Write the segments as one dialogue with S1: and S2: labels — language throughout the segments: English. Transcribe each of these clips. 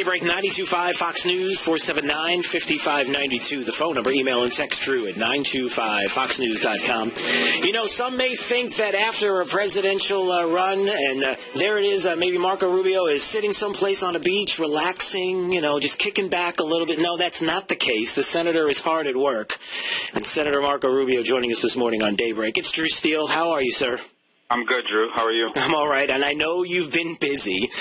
S1: Daybreak 92.5 Fox News 479-5592. The phone number, email and text Drew at 925foxnews.com. You know, some may think that after a presidential run, and there it is, maybe Marco Rubio is sitting someplace on a beach, relaxing, you know, just kicking back a little bit. No, that's not the case. The senator is hard at work. And Senator Marco Rubio joining us this morning on Daybreak. It's Drew Steele. How are you, sir?
S2: I'm good, Drew. How are you?
S1: I'm all right, and I know you've been busy.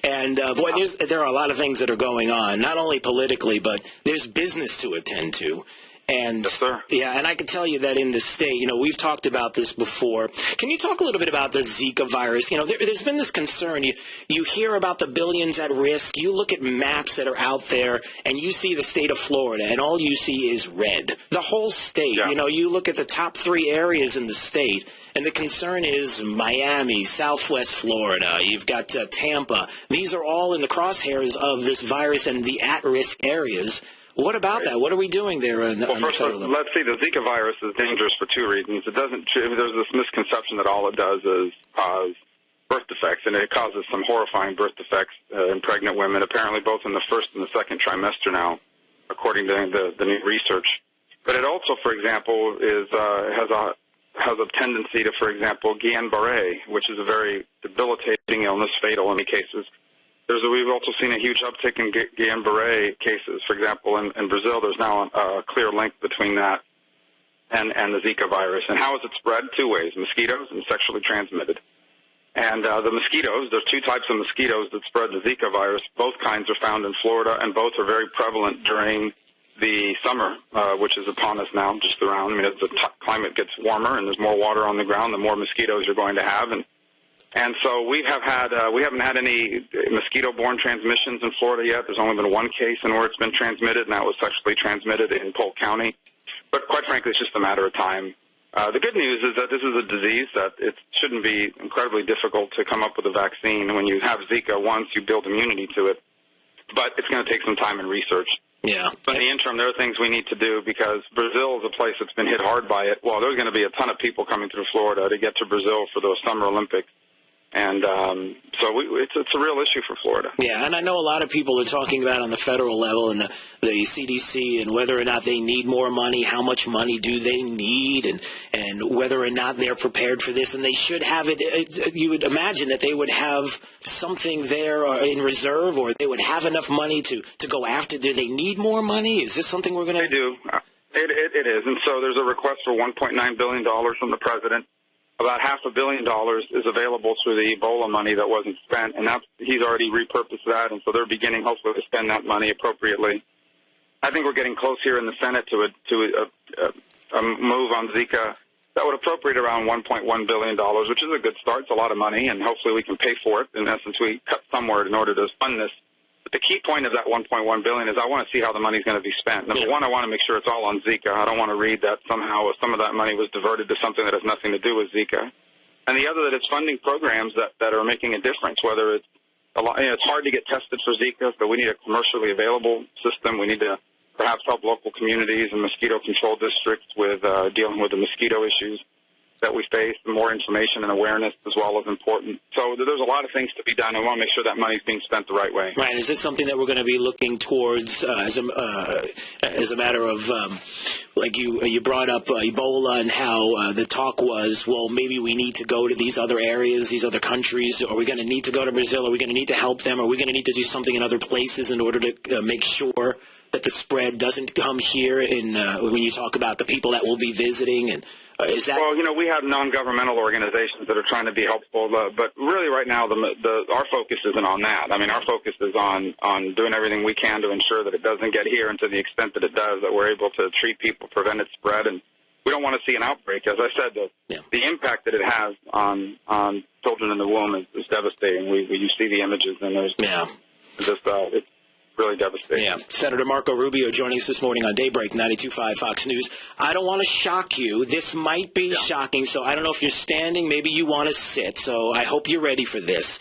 S1: And, boy, there are a lot of things that are going on, not only politically, but there's business to attend to. And,
S2: yes, sir.
S1: Yeah, and I can tell you that in the state, you know, we've talked about this before. Can you talk a little bit about the Zika virus? You know, there's been this concern. You hear about the billions at risk. You look at maps that are out there, and you see the state of Florida, and all you see is red. The whole state.
S2: Yeah.
S1: You know, you look at the top 3 areas in the state, and the concern is Miami, Southwest Florida. You've got Tampa. These are all in the crosshairs of this virus and the at-risk areas. What about that? What are we doing there?
S2: Well, first, let's see. The Zika virus is dangerous for 2 reasons. There's this misconception that all it does is cause birth defects, and it causes some horrifying birth defects in pregnant women, apparently both in the first and the second trimester now, according to the new research. But it also, for example, has a tendency to, for example, Guillain-Barré, which is a very debilitating illness, fatal in many cases. We've also seen a huge uptick in Guillain-Barré cases. For example, in Brazil, there's now a clear link between that and the Zika virus. And how is it spread? 2 ways, mosquitoes and sexually transmitted. And the mosquitoes, there's 2 types of mosquitoes that spread the Zika virus. Both kinds are found in Florida, and both are very prevalent during the summer, which is upon us now, just around. I mean, as the climate gets warmer and there's more water on the ground, the more mosquitoes you're going to have. And so we haven't had any mosquito-borne transmissions in Florida yet. There's only been 1 case in where it's been transmitted, and that was sexually transmitted in Polk County. But quite frankly, it's just a matter of time. The good news is that this is a disease that it shouldn't be incredibly difficult to come up with a vaccine. When you have Zika once, you build immunity to it. But it's going to take some time and research.
S1: Yeah.
S2: But in the interim, there are things we need to do because Brazil is a place that's been hit hard by it. Well, there's going to be a ton of people coming through Florida to get to Brazil for those Summer Olympics. And so it's a real issue for Florida.
S1: Yeah, and I know a lot of people are talking about on the federal level and the CDC and whether or not they need more money, how much money do they need, and whether or not they're prepared for this. And they should have it. You would imagine that they would have something there in reserve, or they would have enough money to go after. Do they need more money? Is this something we're going to...
S2: They do. It is. And so there's a request for $1.9 billion from the president. About $500 million is available through the Ebola money that wasn't spent, and he's already repurposed that, and so they're beginning hopefully to spend that money appropriately. I think we're getting close here in the Senate to a move on Zika that would appropriate around $1.1 billion, which is a good start. It's a lot of money, and hopefully we can pay for it. In essence, we cut somewhere in order to fund this. But the key point of that $1.1 billion is I want to see how the money is going to be spent. Number one, I want to make sure it's all on Zika. I don't want to read that somehow some of that money was diverted to something that has nothing to do with Zika. And the other, that it's funding programs that are making a difference, whether it's it's hard to get tested for Zika, so we need a commercially available system. We need to perhaps help local communities and mosquito control districts with dealing with the mosquito issues that we face. More information and awareness as well is important. So there's a lot of things to be done. I want to make sure that money is being spent the right way.
S1: Right. Is this something that we're going to be looking towards as a matter of, like you brought up Ebola and how the talk was, well, maybe we need to go to these other areas, these other countries. Are we going to need to go to Brazil? Are we going to need to help them? Are we going to need to do something in other places in order to make sure that the spread doesn't come here when you talk about the people that will be visiting? And is that...
S2: Well, we have non-governmental organizations that are trying to be helpful, but really right now our focus isn't on that. I mean, our focus is on doing everything we can to ensure that it doesn't get here, and to the extent that it does, that we're able to treat people, prevent its spread, and we don't want to see an outbreak. As I said, the impact that it has on children in the womb is devastating. You see the images, and there's it's really devastating.
S1: Yeah. Senator Marco Rubio joining us this morning on Daybreak 92.5 Fox News. I don't want to shock you. This might be shocking, so I don't know if you're standing. Maybe you want to sit, so I hope you're ready for this.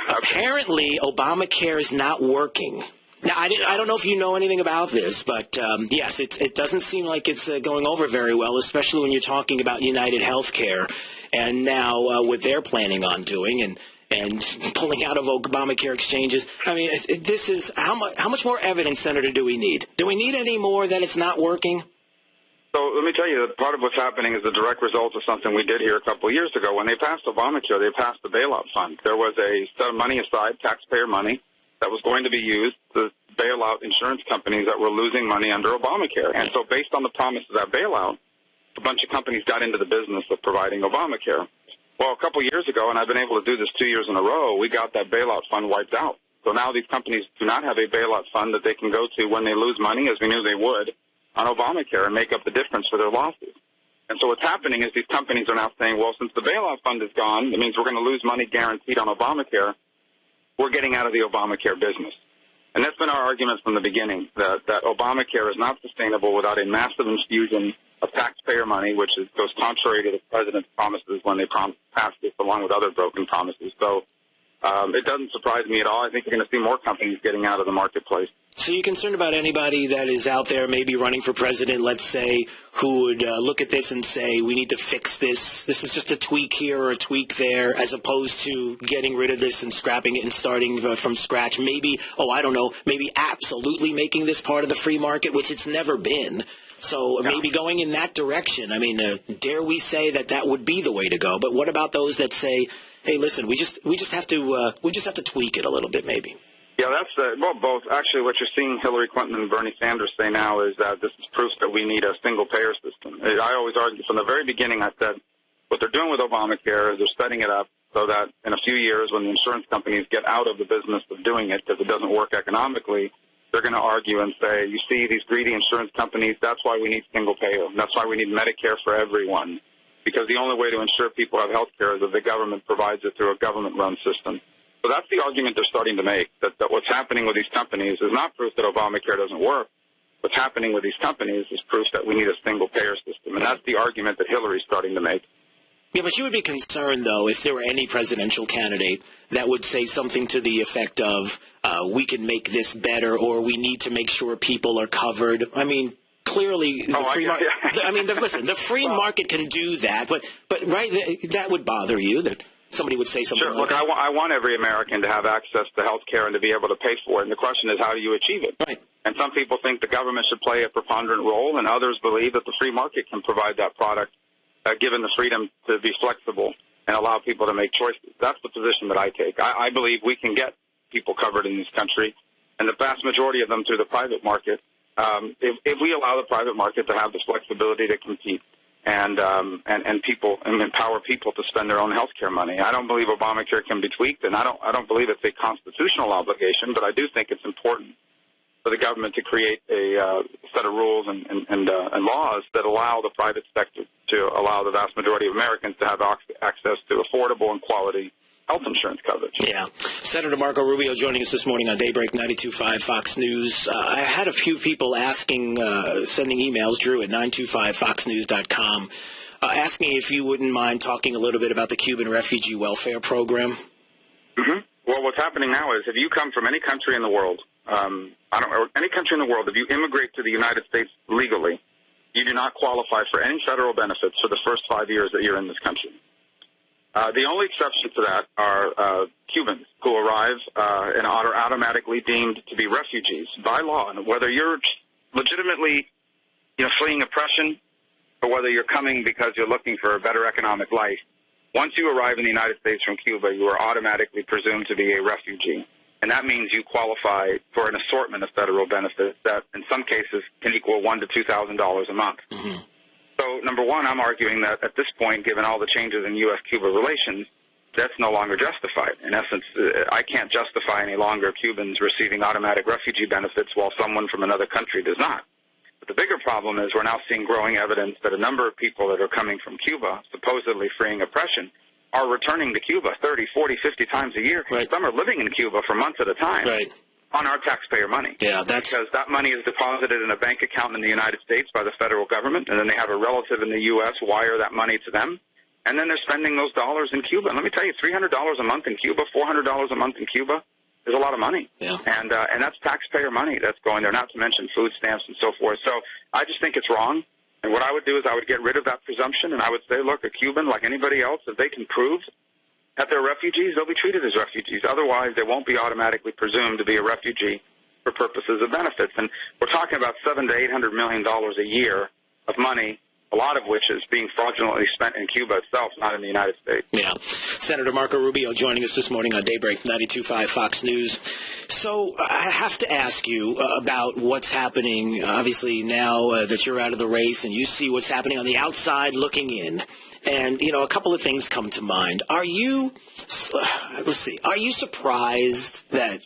S1: Apparently, Obamacare is not working. Now, I don't know if you know anything about this, but yes, it doesn't seem like it's going over very well, especially when you're talking about United Healthcare and now what they're planning on doing. and pulling out of Obamacare exchanges. I mean, this is how much more evidence, Senator, do we need? Do we need any more that it's not working?
S2: So let me tell you that part of what's happening is the direct result of something we did here a couple of years ago. When they passed Obamacare, they passed the bailout fund. There was a set of money aside, taxpayer money, that was going to be used to bail out insurance companies that were losing money under Obamacare. And so based on the promise of that bailout, a bunch of companies got into the business of providing Obamacare. Well, a couple of years ago, and I've been able to do this 2 years in a row, we got that bailout fund wiped out. So now these companies do not have a bailout fund that they can go to when they lose money, as we knew they would, on Obamacare and make up the difference for their losses. And so what's happening is these companies are now saying, well, since the bailout fund is gone, it means we're going to lose money guaranteed on Obamacare. We're getting out of the Obamacare business. And that's been our argument from the beginning, that Obamacare is not sustainable without a massive infusion of taxpayer money, which goes contrary to the president's promises when they passed this, along with other broken promises. So it doesn't surprise me at all. I think you're going to see more companies getting out of the marketplace.
S1: So you're concerned about anybody that is out there maybe running for president, let's say, who would look at this and say, we need to fix this. This is just a tweak here or a tweak there, as opposed to getting rid of this and scrapping it and starting from scratch. Maybe, maybe absolutely making this part of the free market, which it's never been. So maybe going in that direction. I mean, dare we say that would be the way to go? But what about those that say, hey, listen, we just have to tweak it a little bit, maybe?
S2: Yeah, that's both. Actually, what you're seeing Hillary Clinton and Bernie Sanders say now is that this is proof that we need a single-payer system. I always argue from the very beginning. I said what they're doing with Obamacare is they're setting it up so that in a few years, when the insurance companies get out of the business of doing it because it doesn't work economically, they're going to argue and say, you see, these greedy insurance companies, that's why we need single-payer. That's why we need Medicare for everyone, because the only way to ensure people have health care is if the government provides it through a government-run system. So that's the argument they're starting to make, that what's happening with these companies is not proof that Obamacare doesn't work. What's happening with these companies is proof that we need a single-payer system, and that's the argument that Hillary's starting to make.
S1: Yeah, but you would be concerned, though, if there were any presidential candidate that would say something to the effect of, we can make this better, or we need to make sure people are covered. I mean, clearly, the free market. I mean, listen, the free market can do that, but right, that would bother you, that somebody would say something like that.
S2: I want every American to have access to health care and to be able to pay for it, and the question is, how do you achieve it?
S1: Right.
S2: And some people think the government should play a preponderant role, and others believe that the free market can provide that product, given the freedom to be flexible and allow people to make choices. That's the position that I take. I believe we can get people covered in this country, and the vast majority of them through the private market, if we allow the private market to have the flexibility to compete and empower people to spend their own health care money. I don't believe Obamacare can be tweaked, and I don't believe it's a constitutional obligation, but I do think it's important for the government to create a set of rules and laws that allow the private sector to allow the vast majority of Americans to have access to affordable and quality health insurance coverage.
S1: Yeah. Senator Marco Rubio joining us this morning on Daybreak 92.5 Fox News. I had a few people asking, sending emails, Drew at 925foxnews.com, asking if you wouldn't mind talking a little bit about the Cuban refugee welfare program.
S2: Mm-hmm. Well, what's happening now is if you come from any country in the world, any country in the world, if you immigrate to the United States legally, you do not qualify for any federal benefits for the first 5 years that you're in this country. The only exception to that are Cubans who arrive and are automatically deemed to be refugees by law. And whether you're legitimately, fleeing oppression or whether you're coming because you're looking for a better economic life, once you arrive in the United States from Cuba, you are automatically presumed to be a refugee. And that means you qualify for an assortment of federal benefits that in some cases can equal $1,000 to $2,000 a month. Mm-hmm. So, number one, I'm arguing that at this point, given all the changes in U.S.-Cuba relations, that's no longer justified. In essence, I can't justify any longer Cubans receiving automatic refugee benefits while someone from another country does not. But the bigger problem is we're now seeing growing evidence that a number of people that are coming from Cuba, supposedly fleeing oppression, are returning to Cuba 30, 40, 50 times a year.
S1: Right.
S2: Some are living in Cuba for months at a time.
S1: Right.
S2: On our taxpayer money.
S1: Yeah,
S2: because that money is deposited in a bank account in the United States by the federal government, and then they have a relative in the U.S. wire that money to them, and then they're spending those dollars in Cuba. And let me tell you, $300 a month in Cuba, $400 a month in Cuba is a lot of money.
S1: Yeah.
S2: And that's taxpayer money that's going there, not to mention food stamps and so forth. So I just think it's wrong. And what I would do is I would get rid of that presumption, and I would say, look, a Cuban, like anybody else, if they can prove that they're refugees, they'll be treated as refugees. Otherwise, they won't be automatically presumed to be a refugee for purposes of benefits. And we're talking about $700 to $800 million a year of money, a lot of which is being fraudulently spent in Cuba itself, not in the United States.
S1: Yeah. Senator Marco Rubio joining us this morning on Daybreak, 92.5 Fox News. So I have to ask you about what's happening, obviously, now that you're out of the race and you see what's happening on the outside looking in. And, you know, a couple of things come to mind. Are you surprised that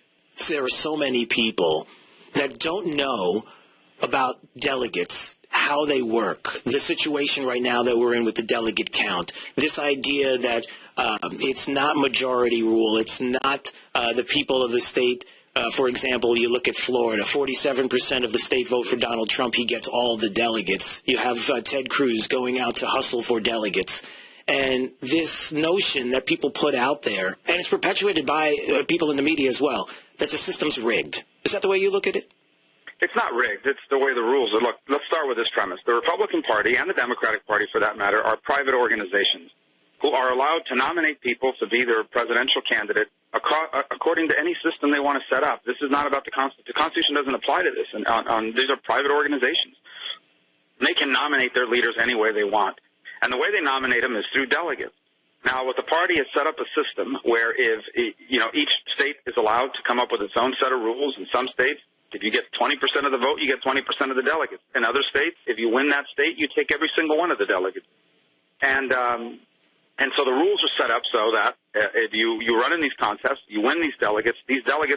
S1: there are so many people that don't know about delegates, how they work, the situation right now that we're in with the delegate count, this idea that it's not majority rule, it's not the people of the state. For example, you look at Florida, 47% of the state vote for Donald Trump. He gets all the delegates. You have Ted Cruz going out to hustle for delegates. And this notion that people put out there, and it's perpetuated by people in the media as well, that the system's rigged. Is that the way you look at it?
S2: It's not rigged. It's the way the rules are. Look, let's start with this premise. The Republican Party and the Democratic Party, for that matter, are private organizations who are allowed to nominate people to be their presidential candidate according to any system they want to set up. This is not about the Constitution. The Constitution doesn't apply to this. And these are private organizations. They can nominate their leaders any way they want. And the way they nominate them is through delegates. Now, what the party has set up a system where if, each state is allowed to come up with its own set of rules. In some states, if you get 20% of the vote, you get 20% of the delegates. In other states, if you win that state, you take every single one of the delegates. And so the rules are set up so that if you run in these contests, you win these delegates,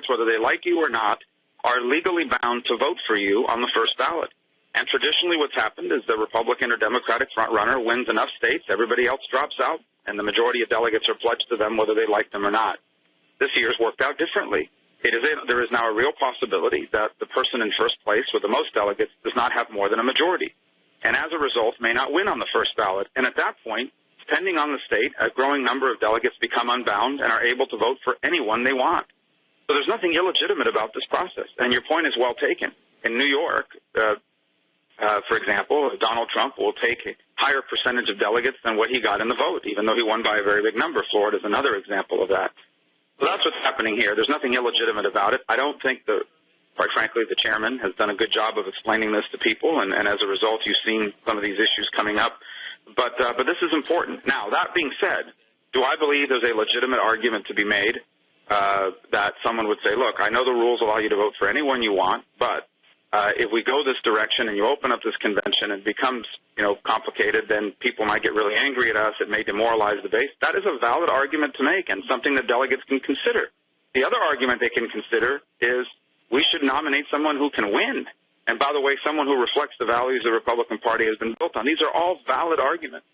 S2: whether they like you or not, are legally bound to vote for you on the first ballot. And traditionally what's happened is the Republican or Democratic frontrunner wins enough states, everybody else drops out, and the majority of delegates are pledged to them whether they like them or not. This year's worked out differently. There is now a real possibility that the person in first place with the most delegates does not have more than a majority, and as a result may not win on the first ballot. And at that point, depending on the state, a growing number of delegates become unbound and are able to vote for anyone they want. So there's nothing illegitimate about this process, and your point is well taken. In New York, for example, Donald Trump will take a higher percentage of delegates than what he got in the vote, even though he won by a very big number. Florida is another example of that. So that's what's happening here. There's nothing illegitimate about it. I don't think quite frankly, the chairman has done a good job of explaining this to people, and as a result, you've seen some of these issues coming up. But this is important. Now, that being said, do I believe there's a legitimate argument to be made that someone would say, look, I know the rules allow you to vote for anyone you want, but if we go this direction and you open up this convention and it becomes, complicated, then people might get really angry at us. It may demoralize the base. That is a valid argument to make and something that delegates can consider. The other argument they can consider is we should nominate someone who can win. And by the way, someone who reflects the values the Republican Party has been built on. These are all valid arguments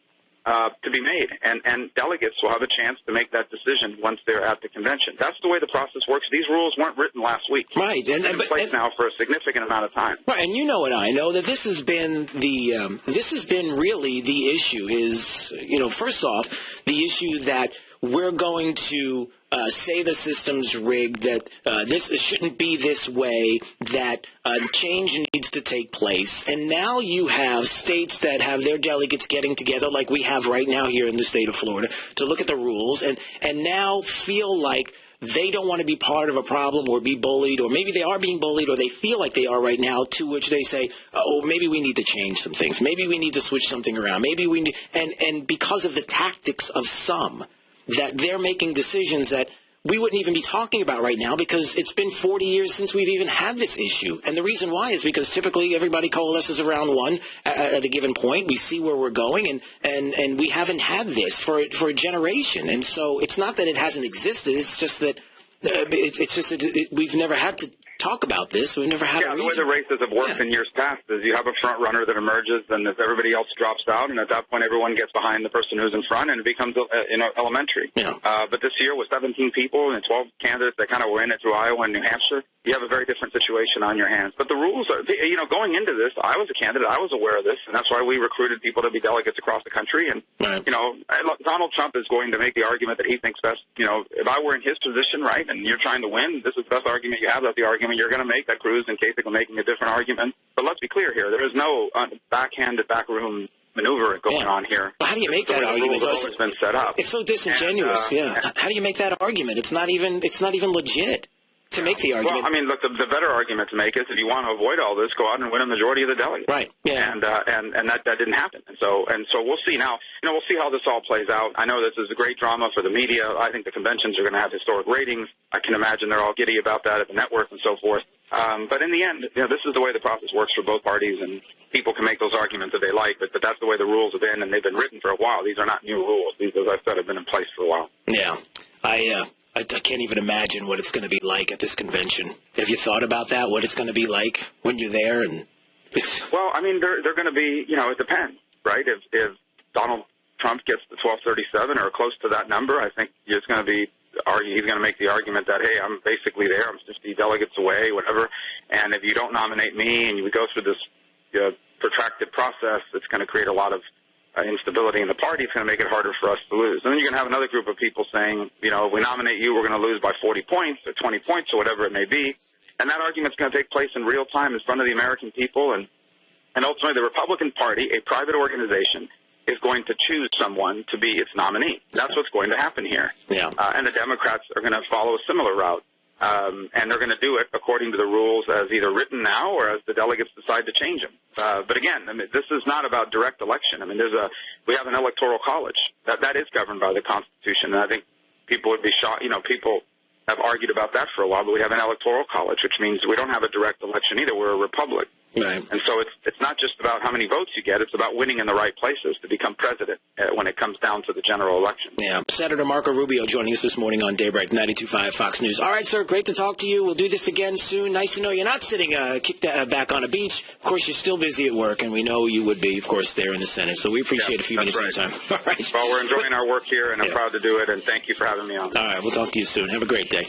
S2: to be made, and delegates will have a chance to make that decision once they're at the convention. That's the way the process works. These rules weren't written last week.
S1: Right.
S2: They've been in place now for a significant amount of time.
S1: Right, and you know and I know that this has been really the issue is, first off, the issue that we're going to say the system's rigged, that this shouldn't be this way, that change needs to take place. And now you have states that have their delegates getting together, like we have right now here in the state of Florida, to look at the rules and now feel like they don't want to be part of a problem or be bullied, or maybe they are being bullied or they feel like they are right now, to which they say, oh, maybe we need to change some things. Maybe we need to switch something around. Maybe we need, and because of the tactics of some, that they're making decisions that we wouldn't even be talking about right now because it's been 40 years since we've even had this issue. And the reason why is because typically everybody coalesces around one at a given point. We see where we're going, and we haven't had this for a generation. And so it's not that it hasn't existed. It's just that we've never had to talk about this. We've never had a reason.
S2: The way the races have worked in years past is you have a front runner that emerges, and if everybody else drops out, and at that point everyone gets behind the person who's in front, and it becomes elementary. Yeah. But this year with 17 people and 12 candidates that kind of were in it through Iowa and New Hampshire, you have a very different situation on your hands. But the rules are, going into this, I was a candidate, I was aware of this, and that's why we recruited people to be delegates across the country. And,
S1: right.
S2: Donald Trump is going to make the argument that he thinks best. If I were in his position, right, and you're trying to win, this is the best argument you have. That's the argument you're going to make. That Cruz and Kasich are making a different argument. But let's be clear here. There is no backhanded, backroom maneuver going on here.
S1: Well, how do you make that argument?
S2: It's always been set up.
S1: It's so disingenuous. How do you make that argument? It's not even legit to make the argument.
S2: Well, I mean, look, the better argument to make is if you want to avoid all this, go out and win a majority of the delegates.
S1: Right. Yeah.
S2: And that didn't happen. And so we'll see now. We'll see how this all plays out. I know this is a great drama for the media. I think the conventions are going to have historic ratings. I can imagine they're all giddy about that at the network and so forth. But in the end, this is the way the process works for both parties, and people can make those arguments if they like, but that's the way the rules have been, and they've been written for a while. These are not new rules. These, as I said, have been in place for a while.
S1: Yeah. I can't even imagine what it's going to be like at this convention. Have you thought about that, what it's going to be like when you're there?
S2: Well, I mean, they're going to be, it depends, right? If Donald Trump gets to 1237 or close to that number, I think he's going to make the argument that, hey, I'm basically there, I'm 50 delegates away, whatever, and if you don't nominate me and you go through this protracted process, it's going to create a lot of instability in the party. It's going to make it harder for us to lose. And then you're going to have another group of people saying, if we nominate you, we're going to lose by 40 points or 20 points or whatever it may be. And that argument's going to take place in real time in front of the American people. And ultimately, the Republican Party, a private organization, is going to choose someone to be its nominee. That's what's going to happen here.
S1: Yeah.
S2: And the Democrats are going to follow a similar route. And they're going to do it according to the rules as either written now or as the delegates decide to change them. But again, this is not about direct election. We have an electoral college that is governed by the Constitution, and I think people would be shocked. People have argued about that for a while, but we have an electoral college, which means we don't have a direct election either. We're a republic.
S1: Right.
S2: And so it's not just about how many votes you get. It's about winning in the right places to become president when it comes down to the general election.
S1: Yeah. Senator Marco Rubio joining us this morning on Daybreak 92.5 Fox News. All right, sir. Great to talk to you. We'll do this again soon. Nice to know you're not sitting kicked back on a beach. Of course, you're still busy at work, and we know you would be, of course, there in the Senate. So we appreciate a few minutes of your time. All right.
S2: Well, we're enjoying our work here, and I'm proud to do it, and thank you for having me on.
S1: All right. We'll talk to you soon. Have a great day.